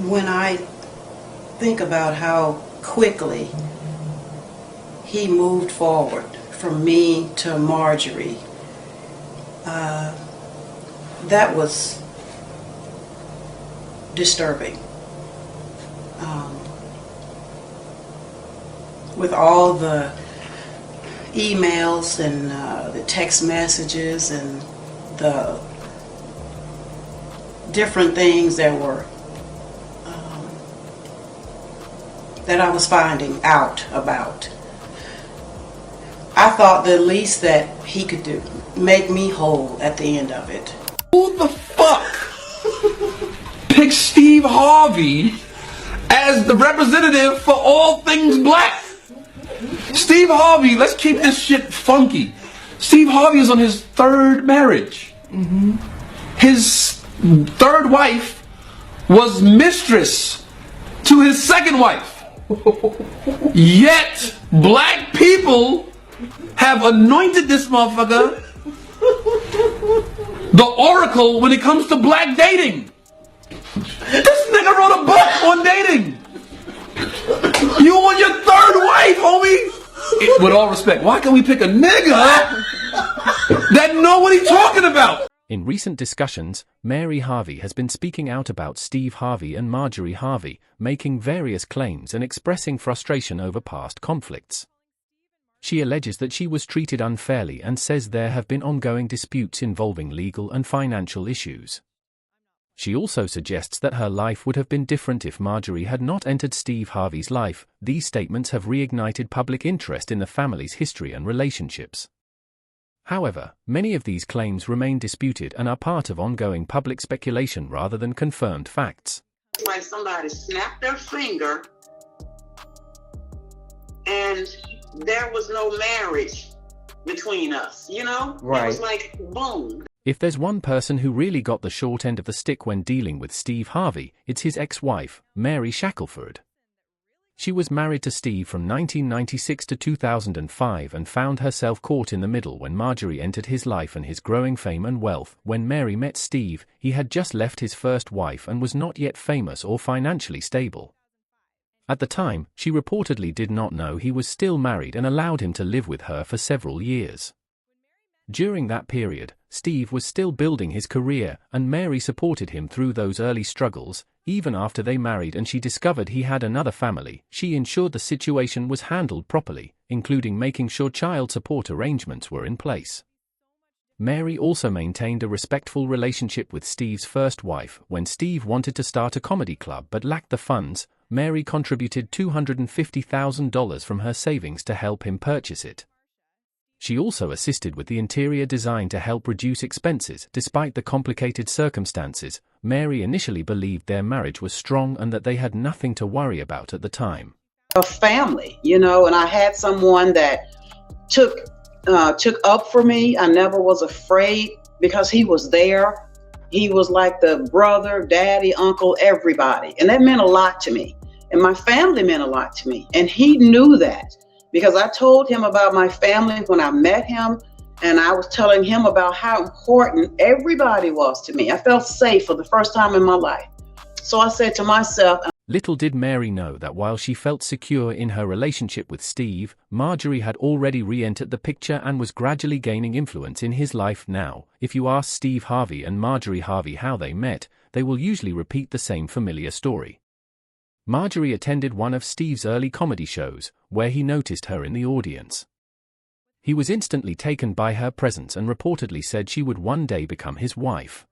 When I think about how quickly he moved forward from me to Marjorie, that was disturbing. With all the emails and the text messages and the different things that were that I was finding out about, I thought the least that he could do, make me whole at the end of it. Who the fuck picked Steve Harvey as the representative for all things black? Steve Harvey, let's keep this shit funky. Steve Harvey is on his third marriage. His third wife was mistress to his second wife. Yet, black people have anointed this motherfucker the oracle when it comes to black dating. This nigga wrote a book on dating. You on your third wife, homie. With all respect, why can't we pick a nigga that know what he's talking about? In recent discussions, Mary Harvey has been speaking out about Steve Harvey and Marjorie Harvey, making various claims and expressing frustration over past conflicts. She alleges that she was treated unfairly and says there have been ongoing disputes involving legal and financial issues. She also suggests that her life would have been different if Marjorie had not entered Steve Harvey's life. These statements have reignited public interest in the family's history and relationships. However, many of these claims remain disputed and are part of ongoing public speculation rather than confirmed facts. It's like somebody snapped their finger and there was no marriage between us, you know? Right. It was like, boom. If there's one person who really got the short end of the stick when dealing with Steve Harvey, it's his ex-wife, Mary Shackelford. She was married to Steve from 1996 to 2005 and found herself caught in the middle when Marjorie entered his life and his growing fame and wealth. When Mary met Steve, he had just left his first wife and was not yet famous or financially stable. At the time, she reportedly did not know he was still married and allowed him to live with her for several years. During that period, Steve was still building his career, and Mary supported him through those early struggles. Even after they married and she discovered he had another family, she ensured the situation was handled properly, including making sure child support arrangements were in place. Mary also maintained a respectful relationship with Steve's first wife. When Steve wanted to start a comedy club but lacked the funds, Mary contributed $250,000 from her savings to help him purchase it. She also assisted with the interior design to help reduce expenses. Despite the complicated circumstances, Mary initially believed their marriage was strong and that they had nothing to worry about at the time. A family, you know, and I had someone that took up for me. I never was afraid because he was there. He was like the brother, daddy, uncle, everybody. And that meant a lot to me. And my family meant a lot to me. And he knew that. Because I told him about my family when I met him, and I was telling him about how important everybody was to me. I felt safe for the first time in my life. So I said to myself... Little did Mary know that while she felt secure in her relationship with Steve, Marjorie had already re-entered the picture and was gradually gaining influence in his life. Now, if you ask Steve Harvey and Marjorie Harvey how they met, they will usually repeat the same familiar story. Marjorie attended one of Steve's early comedy shows, where he noticed her in the audience. He was instantly taken by her presence and reportedly said she would one day become his wife.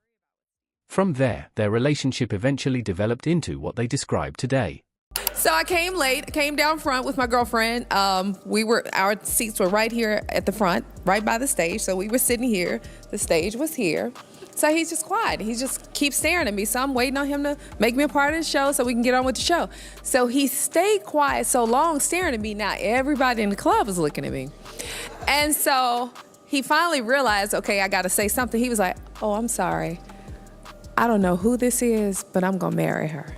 From there, their relationship eventually developed into what they describe today. So I came late, came down front with my girlfriend. Our seats were right here at the front, right by the stage. So we were sitting here, the stage was here. So he's just quiet. He just keeps staring at me. So I'm waiting on him to make me a part of the show so we can get on with the show. So he stayed quiet so long staring at me. Now everybody in the club is looking at me. And so he finally realized, okay, I got to say something. He was like, oh, I'm sorry. I don't know who this is, but I'm going to marry her.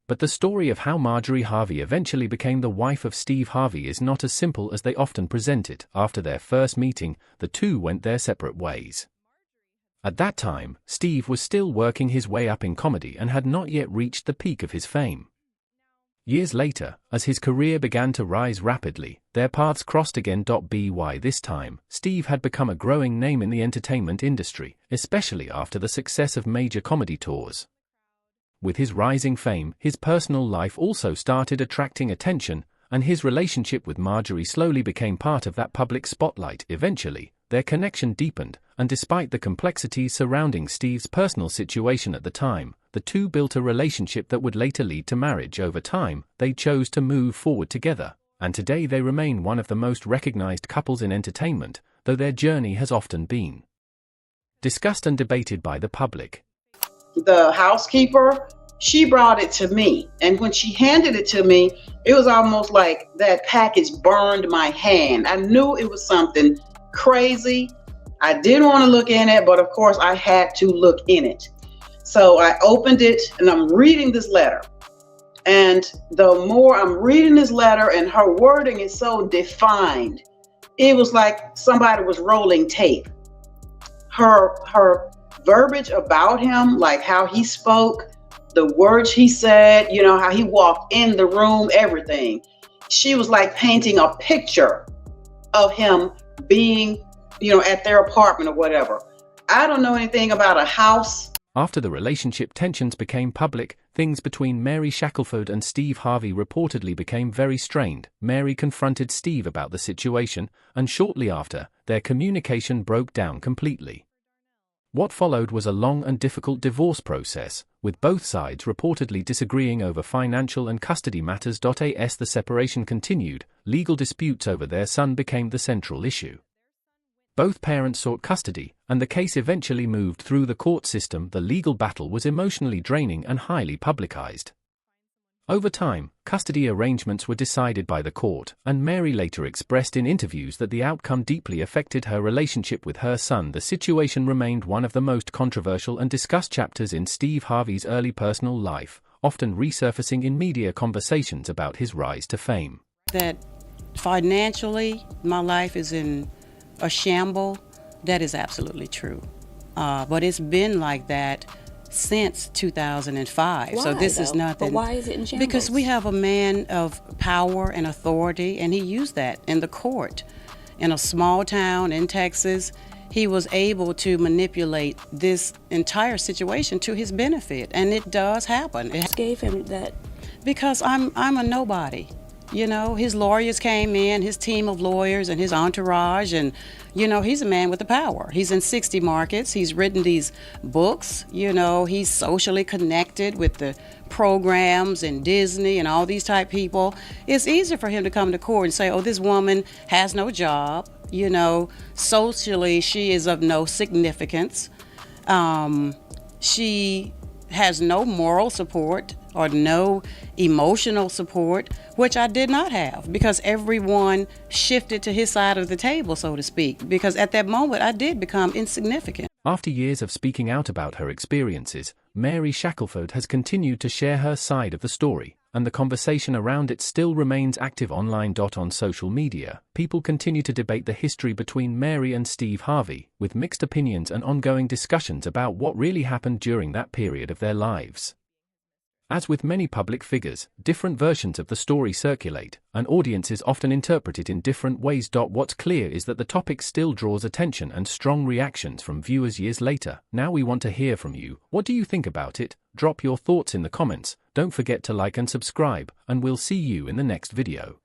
But the story of how Marjorie Harvey eventually became the wife of Steve Harvey is not as simple as they often present it. After their first meeting, the two went their separate ways. At that time, Steve was still working his way up in comedy and had not yet reached the peak of his fame. Years later, as his career began to rise rapidly, their paths crossed again. By this time, Steve had become a growing name in the entertainment industry, especially after the success of major comedy tours. With his rising fame, his personal life also started attracting attention, and his relationship with Marjorie slowly became part of that public spotlight. Eventually, their connection deepened, and despite the complexities surrounding Steve's personal situation at the time, the two built a relationship that would later lead to marriage. Over time, they chose to move forward together, and today they remain one of the most recognized couples in entertainment, though their journey has often been discussed and debated by the public. The housekeeper, she brought it to me, and when she handed it to me, it was almost like that package burned my hand. I knew it was something crazy. I didn't want to look in it, but of course I had to look in it. So I opened it and I'm reading this letter. And the more I'm reading this letter, and her wording is so defined, it was like somebody was rolling tape. Her verbiage about him, like how he spoke, the words he said, you know, how he walked in the room, everything. She was like painting a picture of him being, you know, at their apartment or whatever. I don't know anything about a house. After the relationship tensions became public, things between Mary Shackelford and Steve Harvey reportedly became very strained. Mary confronted Steve about the situation, and shortly after, their communication broke down completely. What followed was a long and difficult divorce process, with both sides reportedly disagreeing over financial and custody matters. As the separation continued, legal disputes over their son became the central issue. Both parents sought custody, and the case eventually moved through the court system. The legal battle was emotionally draining and highly publicized. Over time, custody arrangements were decided by the court, and Mary later expressed in interviews that the outcome deeply affected her relationship with her son. The situation remained one of the most controversial and discussed chapters in Steve Harvey's early personal life, often resurfacing in media conversations about his rise to fame. That financially, my life is in a shamble, that is absolutely true. But it's been like that since 2005. Why, so this is nothing. But why is it in shambles? Because we have a man of power and authority, and he used that in the court. In a small town in Texas, he was able to manipulate this entire situation to his benefit, and it does happen. It gave him that because I'm a nobody. You know, his lawyers came in, his team of lawyers and his entourage, and, you know, he's a man with the power. He's in 60 markets. He's written these books. You know, he's socially connected with the programs and Disney and all these type people. It's easy for him to come to court and say, oh, this woman has no job. You know, socially, she is of no significance. She has no moral support or no emotional support, which I did not have, because everyone shifted to his side of the table, so to speak, because at that moment I did become insignificant. After years of speaking out about her experiences, Mary Shackelford has continued to share her side of the story, and the conversation around it still remains active online. On social media, people continue to debate the history between Mary and Steve Harvey, with mixed opinions and ongoing discussions about what really happened during that period of their lives. As with many public figures, different versions of the story circulate, and audiences often interpret it in different ways. What's clear is that the topic still draws attention and strong reactions from viewers years later. Now we want to hear from you. What do you think about it? Drop your thoughts in the comments. Don't forget to like and subscribe, and we'll see you in the next video.